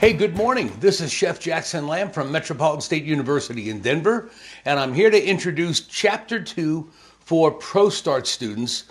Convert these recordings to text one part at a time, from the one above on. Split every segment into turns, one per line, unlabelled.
Hey, good morning. This is Chef Jackson Lamb from Metropolitan State University in Denver, and I'm here to introduce Chapter 2 for ProStart students.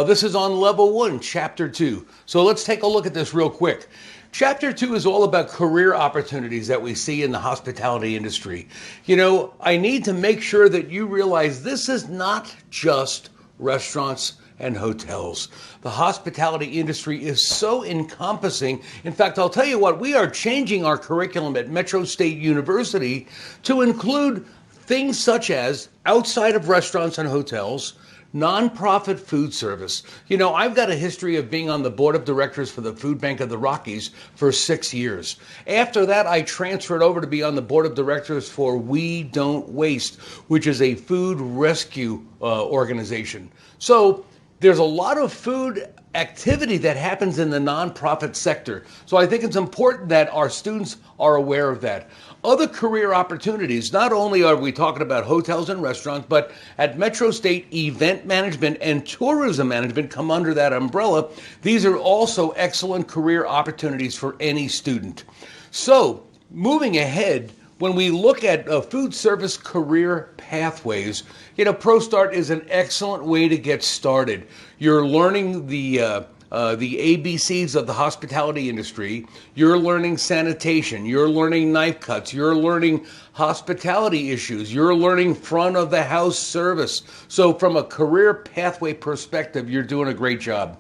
This is on Level 1, Chapter 2. So let's take a look at this real quick. Chapter 2 is all about career opportunities that we see in the hospitality industry. You know, I need to make sure that you realize this is not just restaurants and hotels. The hospitality industry is so encompassing. In fact, I'll tell you what, we are changing our curriculum at Metro State University to include things such as outside of restaurants and hotels, nonprofit food service. You know, I've got a history of being on the board of directors for the Food Bank of the Rockies for 6 years. After that, I transferred over to be on the board of directors for We Don't Waste, which is a food rescue organization. So there's a lot of food activity that happens in the nonprofit sector. So I think it's important that our students are aware of that. Other career opportunities, not only are we talking about hotels and restaurants, but at Metro State, event management and tourism management come under that umbrella. These are also excellent career opportunities for any student. So moving ahead, when we look at food service career pathways, you know, ProStart is an excellent way to get started. You're learning the ABCs of the hospitality industry. You're learning sanitation. You're learning knife cuts. You're learning hospitality issues. You're learning front of the house service. So from a career pathway perspective, you're doing a great job.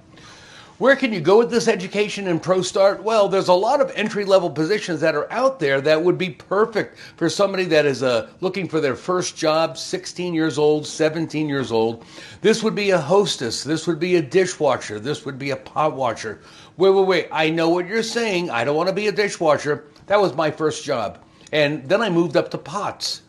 Where can you go with this education in ProStart? Well, there's a lot of entry-level positions that are out there that would be perfect for somebody that is looking for their first job, 16 years old, 17 years old. This would be a hostess. This would be a dishwasher. This would be a pot washer. Wait. I know what you're saying. I don't want to be a dishwasher. That was my first job. And then I moved up to pots,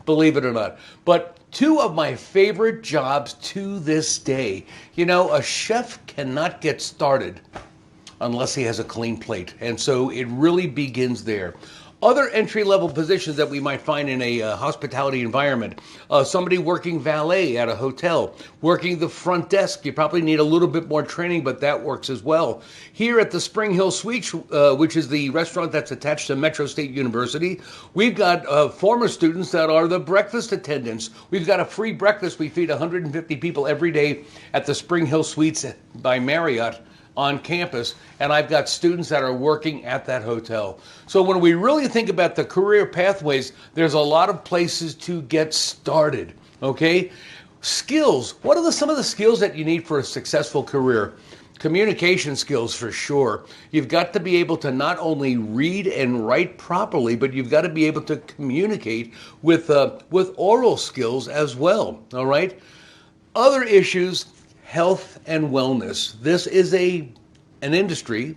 believe it or not. But two of my favorite jobs to this day. You know, a chef cannot get started unless he has a clean plate. And so it really begins there. Other entry-level positions that we might find in a hospitality environment, somebody working valet at a hotel, working the front desk. You probably need a little bit more training, but that works as well. Here at the Spring Hill Suites, which is the restaurant that's attached to Metro State University, we've got former students that are the breakfast attendants. We've got a free breakfast. We feed 150 people every day at the Spring Hill Suites by Marriott on campus, and I've got students that are working at that hotel. So when we really think about the career pathways, there's a lot of places to get started, okay? Skills. What are some of the skills that you need for a successful career? Communication skills for sure. You've got to be able to not only read and write properly, but you've got to be able to communicate with oral skills as well, all right? Other issues, health and wellness. This is an industry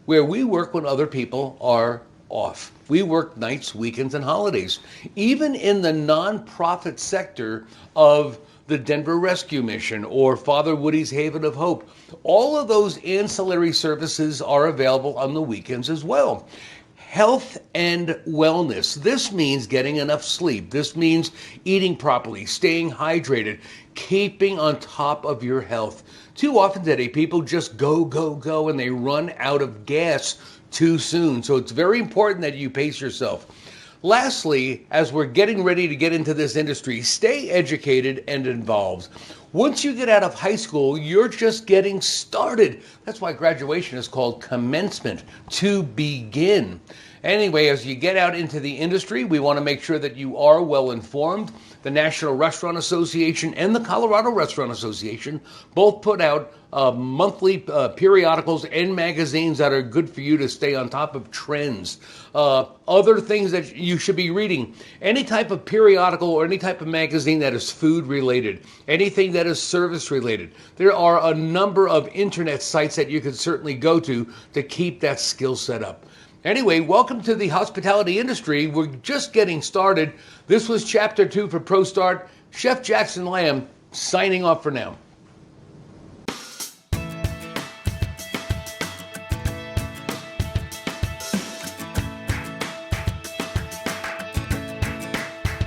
where we work when other people are off. We work nights, weekends, and holidays. Even in the nonprofit sector of the Denver Rescue Mission or Father Woody's Haven of Hope, all of those ancillary services are available on the weekends as well. Health and wellness. This means getting enough sleep. This means eating properly, staying hydrated, keeping on top of your health. Too often today, people just go, and they run out of gas too soon. So it's very important that you pace yourself. Lastly, as we're getting ready to get into this industry, stay educated and involved. Once you get out of high school, you're just getting started. That's why graduation is called commencement, to begin. Anyway, as you get out into the industry, we want to make sure that you are well informed. The National Restaurant Association and the Colorado Restaurant Association both put out monthly periodicals and magazines that are good for you to stay on top of trends. Other things that you should be reading, any type of periodical or any type of magazine that is food related, anything that is service related. There are a number of internet sites that you can certainly go to keep that skill set up. Anyway, welcome to the hospitality industry. We're just getting started. This was Chapter 2 for ProStart. Chef Jackson Lamb signing off for now.